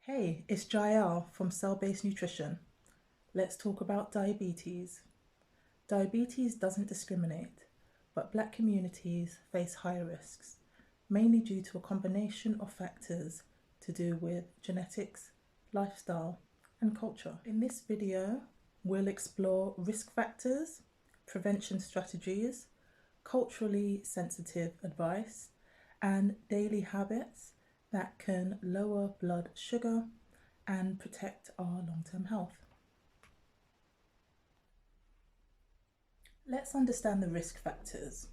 Hey, it's Jael from Cell-Based Nutrition. Let's talk about diabetes. Diabetes doesn't discriminate, but Black communities face higher risks, mainly due to a combination of factors to do with genetics, lifestyle, and culture. In this video, we'll explore risk factors, prevention strategies, culturally sensitive advice, and daily habits that can lower blood sugar and protect our long-term health. Let's understand the risk factors.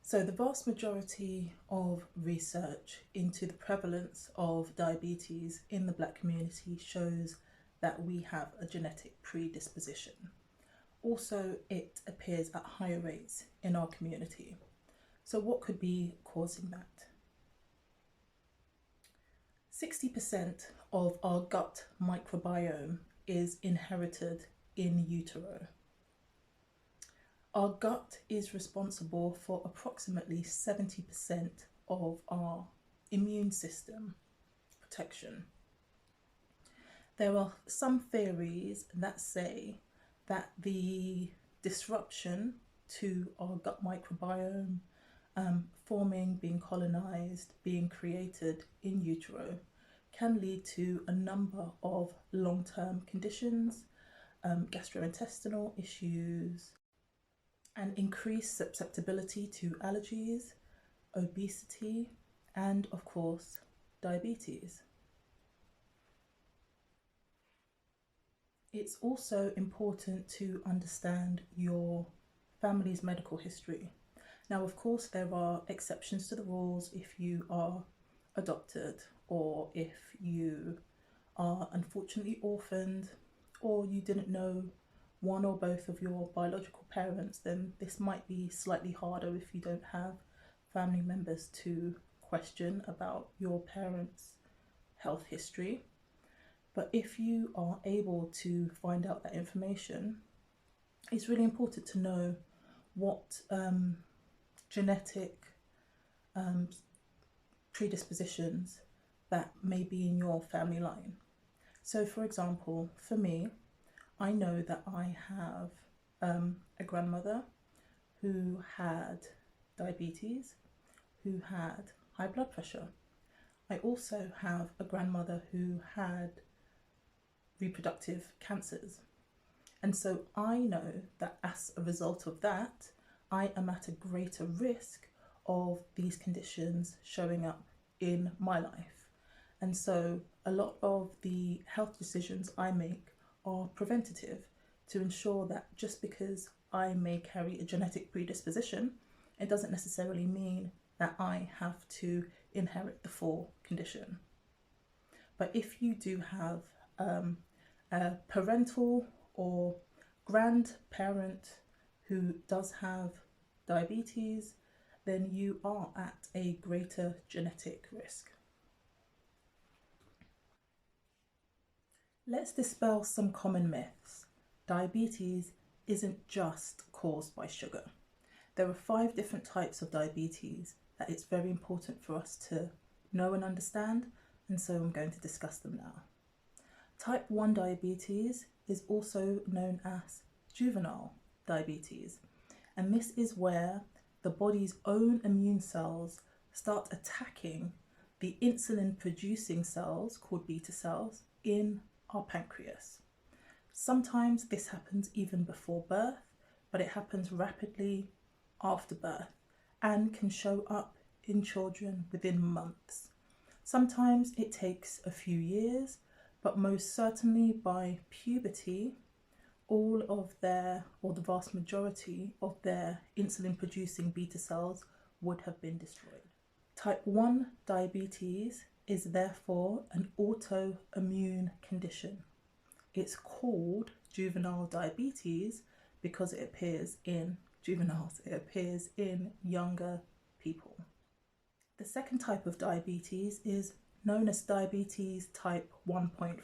So the vast majority of research into the prevalence of diabetes in the Black community shows that we have a genetic predisposition. Also, it appears at higher rates in our community. So what could be causing that? 60% of our gut microbiome is inherited in utero. Our gut is responsible for approximately 70% of our immune system protection. There are some theories that say that the disruption to our gut microbiome, forming, being colonized, being created in utero, can lead to a number of long-term conditions, gastrointestinal issues, and increased susceptibility to allergies, obesity, and of course, diabetes. It's also important to understand your family's medical history. Now, of course, there are exceptions to the rules if you are adopted or if you are unfortunately orphaned or you didn't know one or both of your biological parents. Then this might be slightly harder if you don't have family members to question about your parents' health history. But if you are able to find out that information, it's really important to know what genetic predispositions that may be in your family line. So for example, for me, I know that I have a grandmother who had diabetes, who had high blood pressure. I also have a grandmother who had reproductive cancers. And so I know that as a result of that, I am at a greater risk of these conditions showing up in my life. And so a lot of the health decisions I make are preventative to ensure that just because I may carry a genetic predisposition, it doesn't necessarily mean that I have to inherit the full condition. But if you do have a parental or grandparent who does have diabetes, then you are at a greater genetic risk. Let's dispel some common myths. Diabetes isn't just caused by sugar. There are 5 different types of diabetes that it's very important for us to know and understand, and so I'm going to discuss them now. Type 1 diabetes is also known as juvenile diabetes, and this is where the body's own immune cells start attacking the insulin producing cells called beta cells in our pancreas. Sometimes this happens even before birth, but it happens rapidly after birth and can show up in children within months. Sometimes it takes a few years, but most certainly by puberty, all of their, or the vast majority of their insulin producing beta cells would have been destroyed. Type 1 diabetes is therefore an autoimmune condition. It's called juvenile diabetes because it appears in juveniles, it appears in younger people. The second type of diabetes is known as diabetes type 1.5.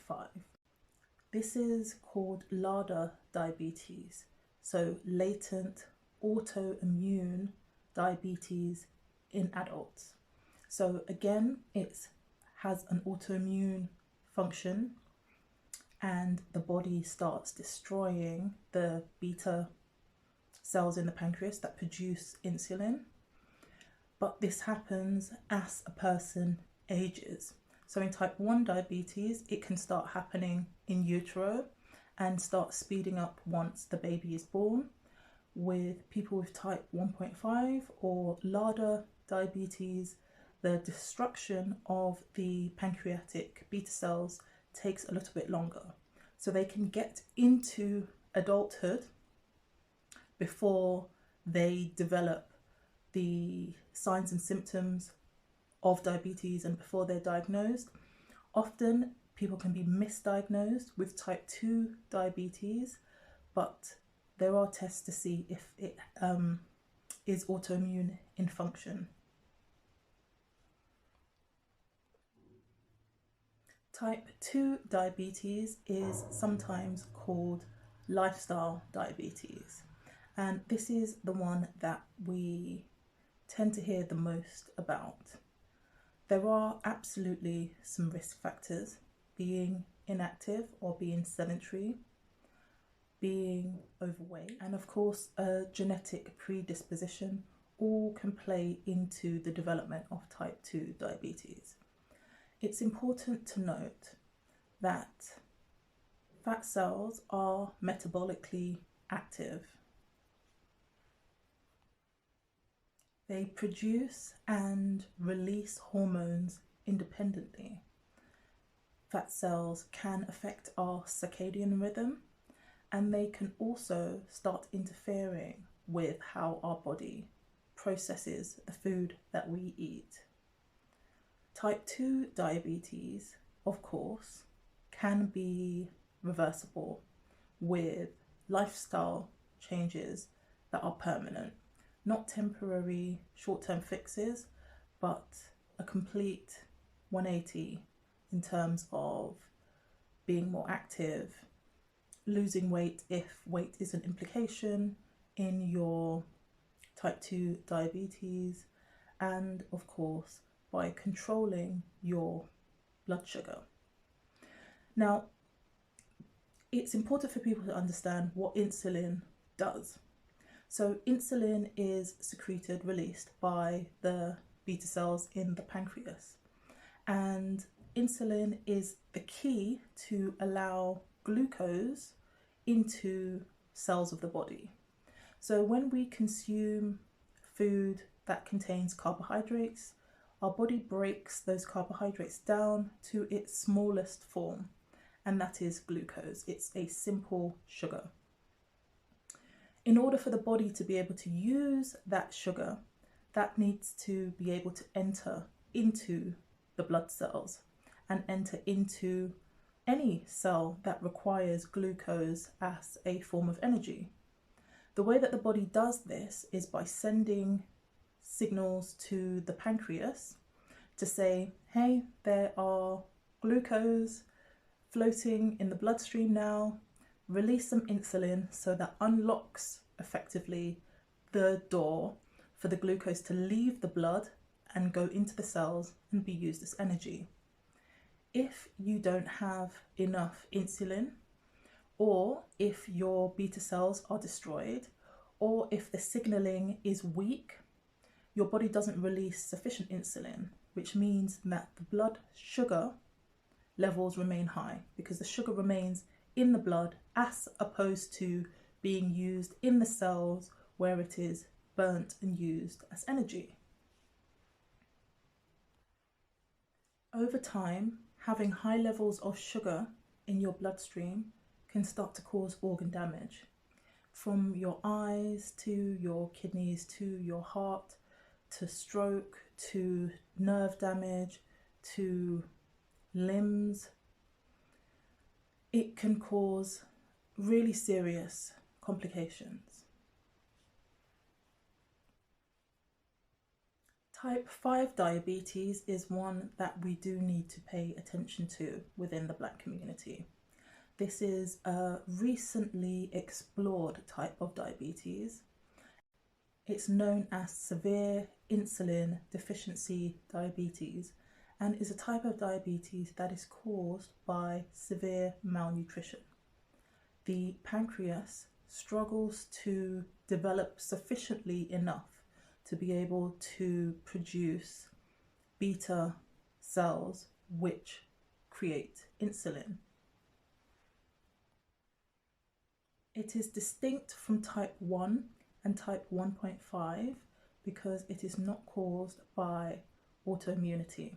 This is called LADA diabetes, so latent autoimmune diabetes in adults. So again, it has an autoimmune function and the body starts destroying the beta cells in the pancreas that produce insulin. But this happens as a person ages. So in type 1 diabetes, it can start happening in utero and start speeding up once the baby is born. With people with type 1.5 or LADA diabetes, the destruction of the pancreatic beta cells takes a little bit longer. So they can get into adulthood before they develop the signs and symptoms of diabetes and before they're diagnosed. Often people can be misdiagnosed with type 2 diabetes, but there are tests to see if it is autoimmune in function. Type 2 diabetes is sometimes called lifestyle diabetes, and this is the one that we tend to hear the most about. There are absolutely some risk factors: being inactive or being sedentary, being overweight, and of course a genetic predisposition all can play into the development of type 2 diabetes. It's important to note that fat cells are metabolically active. They produce and release hormones independently. Fat cells can affect our circadian rhythm, and they can also start interfering with how our body processes the food that we eat. Type 2 diabetes, of course, can be reversible with lifestyle changes that are permanent, not temporary short-term fixes, but a complete 180 in terms of being more active, losing weight if weight is an implication in your type 2 diabetes, and of course by controlling your blood sugar. Now, it's important for people to understand what insulin does. So insulin is secreted, released by the beta cells in the pancreas, and insulin is the key to allow glucose into cells of the body. So when we consume food that contains carbohydrates, our body breaks those carbohydrates down to its smallest form, and that is glucose. It's a simple sugar. In order for the body to be able to use that sugar, that needs to be able to enter into the blood cells and enter into any cell that requires glucose as a form of energy. The way that the body does this is by sending signals to the pancreas to say, hey, there are glucose floating in the bloodstream now, release some insulin, so that unlocks effectively the door for the glucose to leave the blood and go into the cells and be used as energy. If you don't have enough insulin, or if your beta cells are destroyed, or if the signaling is weak, your body doesn't release sufficient insulin, which means that the blood sugar levels remain high because the sugar remains in the blood as opposed to being used in the cells where it is burnt and used as energy. Over time, having high levels of sugar in your bloodstream can start to cause organ damage, from your eyes to your kidneys to your heart, to stroke, to nerve damage, to limbs. It can cause really serious complications. Type 5 diabetes is one that we do need to pay attention to within the Black community. This is a recently explored type of diabetes. It's known as severe insulin deficiency diabetes, and is a type of diabetes that is caused by severe malnutrition. The pancreas struggles to develop sufficiently enough to be able to produce beta cells which create insulin. It is distinct from type 1 and type 1.5 because it is not caused by autoimmunity.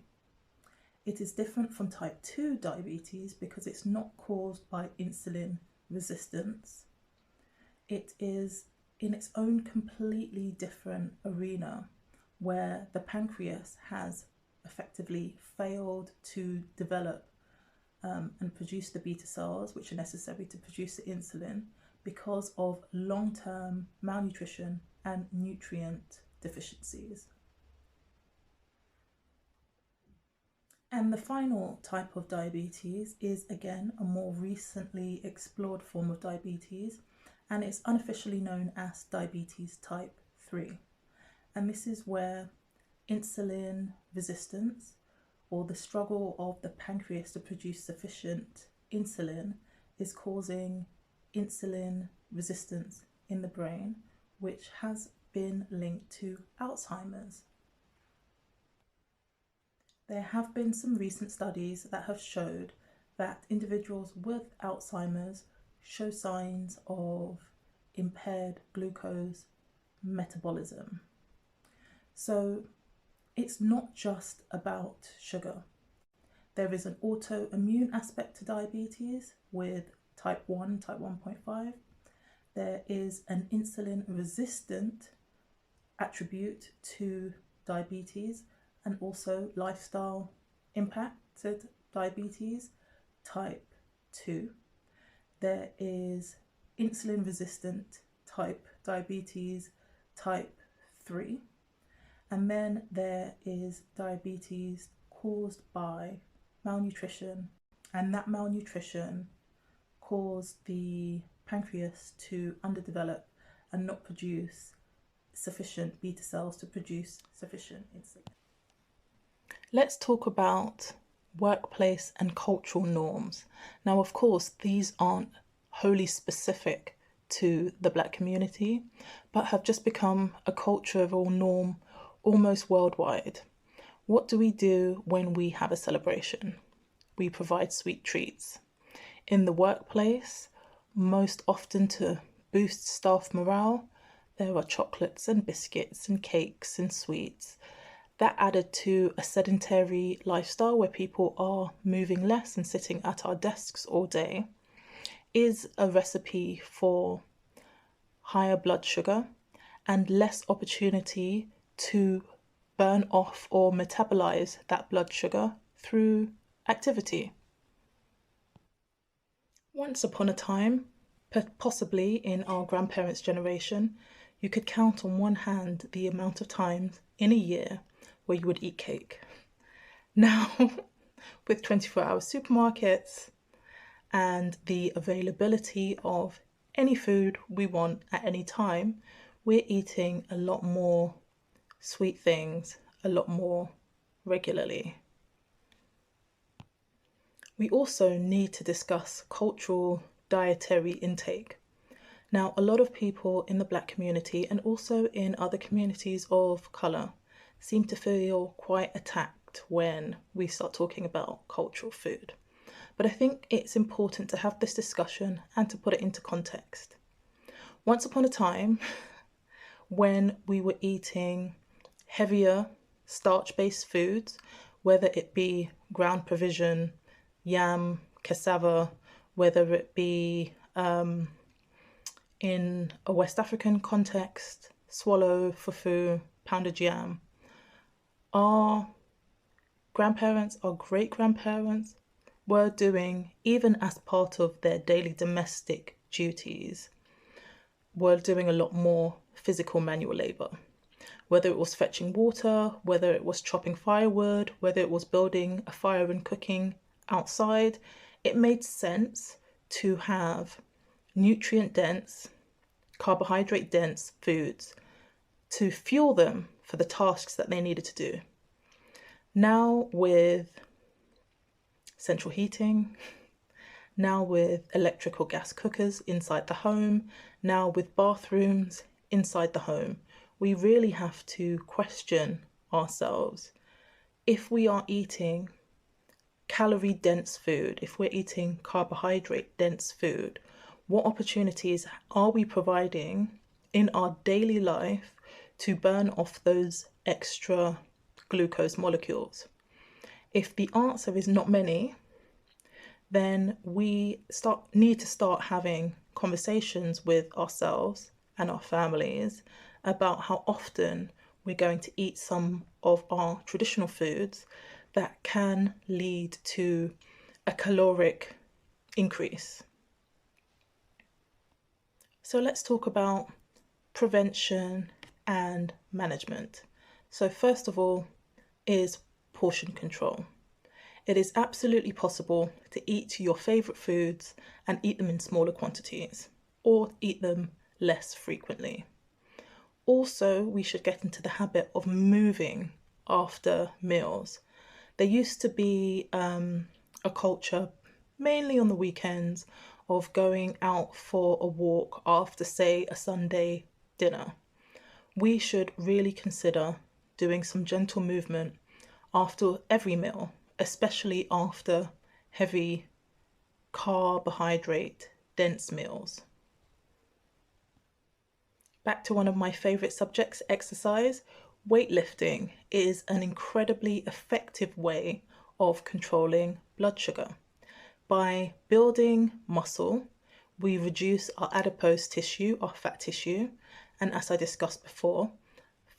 It is different from type 2 diabetes because it's not caused by insulin resistance. It is in its own completely different arena where the pancreas has effectively failed to develop and produce the beta cells which are necessary to produce the insulin because of long-term malnutrition and nutrient deficiencies. And the final type of diabetes is again a more recently explored form of diabetes, and it's unofficially known as diabetes type 3. And this is where insulin resistance, or the struggle of the pancreas to produce sufficient insulin, is causing insulin resistance in the brain, which has been linked to Alzheimer's. There have been some recent studies that have showed that individuals with Alzheimer's show signs of impaired glucose metabolism. So it's not just about sugar. There is an autoimmune aspect to diabetes with type 1, type 1.5. There is an insulin resistant attribute to diabetes and also lifestyle impacted diabetes type 2. There is insulin resistant type diabetes type 3. And then there is diabetes caused by malnutrition, and that malnutrition caused the pancreas to underdevelop and not produce sufficient beta cells to produce sufficient insulin. Let's talk about workplace and cultural norms. Now, of course, these aren't wholly specific to the Black community, but have just become a cultural norm almost worldwide. What do we do when we have a celebration? We provide sweet treats. In the workplace, most often to boost staff morale, there are chocolates and biscuits and cakes and sweets. That added to a sedentary lifestyle where people are moving less and sitting at our desks all day is a recipe for higher blood sugar and less opportunity to burn off or metabolize that blood sugar through activity. Once upon a time, possibly in our grandparents' generation, you could count on one hand the amount of times in a year where you would eat cake. Now, with 24-hour supermarkets and the availability of any food we want at any time, we're eating a lot more sweet things a lot more regularly. We also need to discuss cultural dietary intake. Now, a lot of people in the Black community and also in other communities of colour seem to feel quite attacked when we start talking about cultural food. But I think it's important to have this discussion and to put it into context. Once upon a time, when we were eating heavier starch-based foods, whether it be ground provision, yam, cassava, whether it be in a West African context, swallow, fufu, pounded yam, our grandparents, our great-grandparents were doing, even as part of their daily domestic duties, were doing a lot more physical manual labour. Whether it was fetching water, whether it was chopping firewood, whether it was building a fire and cooking outside, it made sense to have nutrient-dense, carbohydrate-dense foods to fuel them for the tasks that they needed to do. Now with central heating, now with electric or gas cookers inside the home, now with bathrooms inside the home, we really have to question ourselves. If we are eating calorie dense food, if we're eating carbohydrate dense food, what opportunities are we providing in our daily life to burn off those extra glucose molecules? If the answer is not many, then we need to start having conversations with ourselves and our families about how often we're going to eat some of our traditional foods that can lead to a caloric increase. So let's talk about prevention and management. So first of all is portion control. It is absolutely possible to eat your favourite foods and eat them in smaller quantities, or eat them less frequently. Also, we should get into the habit of moving after meals. There used to be a culture, mainly on the weekends, of going out for a walk after, say, a Sunday dinner. We should really consider doing some gentle movement after every meal, especially after heavy carbohydrate dense meals. Back to one of my favourite subjects, exercise. Weightlifting is an incredibly effective way of controlling blood sugar. By building muscle, we reduce our adipose tissue, our fat tissue, and as I discussed before,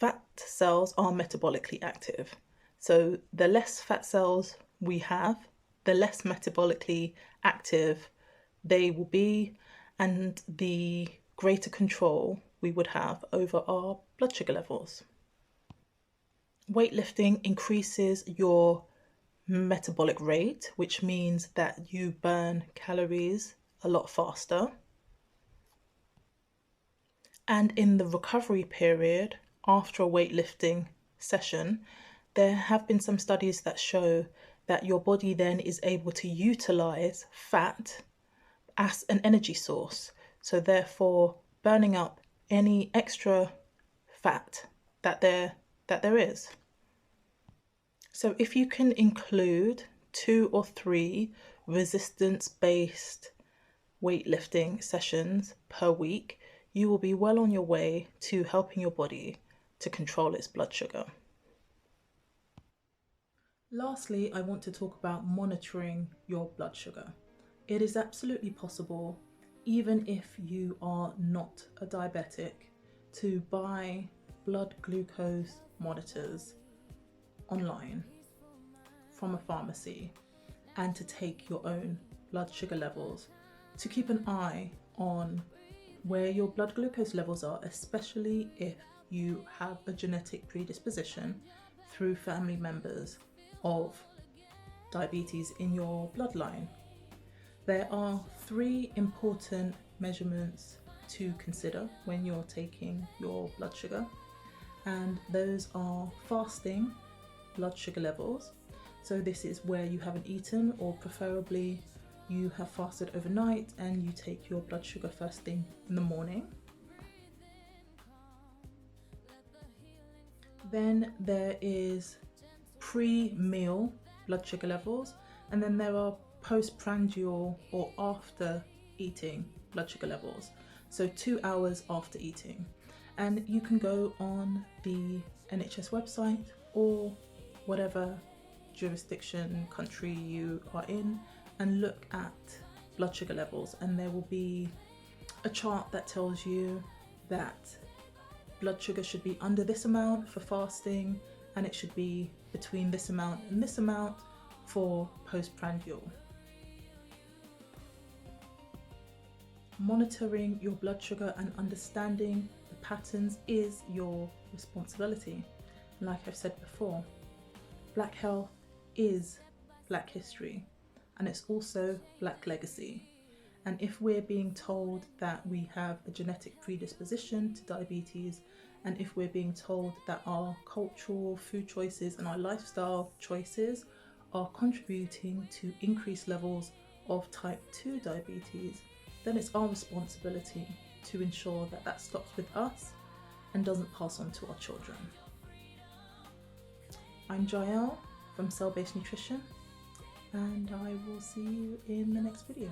fat cells are metabolically active. So the less fat cells we have, the less metabolically active they will be, and the greater control we would have over our blood sugar levels. Weightlifting increases your metabolic rate, which means that you burn calories a lot faster. And in the recovery period after a weightlifting session, there have been some studies that show that your body then is able to utilize fat as an energy source. So therefore burning up any extra fat that there is. So if you can include 2 or 3 resistance-based weightlifting sessions per week, you will be well on your way to helping your body to control its blood sugar. Lastly, I want to talk about monitoring your blood sugar. It is absolutely possible, even if you are not a diabetic, to buy blood glucose monitors online from a pharmacy and to take your own blood sugar levels, to keep an eye on where your blood glucose levels are, especially if you have a genetic predisposition through family members of diabetes in your bloodline. There are 3 important measurements to consider when you're taking your blood sugar, and those are fasting blood sugar levels. So this is where you haven't eaten, or preferably you have fasted overnight and you take your blood sugar first thing in the morning. Then there is pre-meal blood sugar levels, and then there are postprandial or after eating blood sugar levels, so 2 hours after eating. And you can go on the NHS website or whatever jurisdiction, country you are in, and look at blood sugar levels, and there will be a chart that tells you that blood sugar should be under this amount for fasting, and it should be between this amount and this amount for postprandial. Monitoring your blood sugar and understanding the patterns is your responsibility. Like I've said before, Black health is Black history, and it's also Black legacy. And if we're being told that we have a genetic predisposition to diabetes And if we're being told that our cultural food choices and our lifestyle choices are contributing to increased levels of type 2 diabetes, then it's our responsibility to ensure that that stops with us and doesn't pass on to our children. I'm Jael from Cell Based Nutrition, and I will see you in the next video.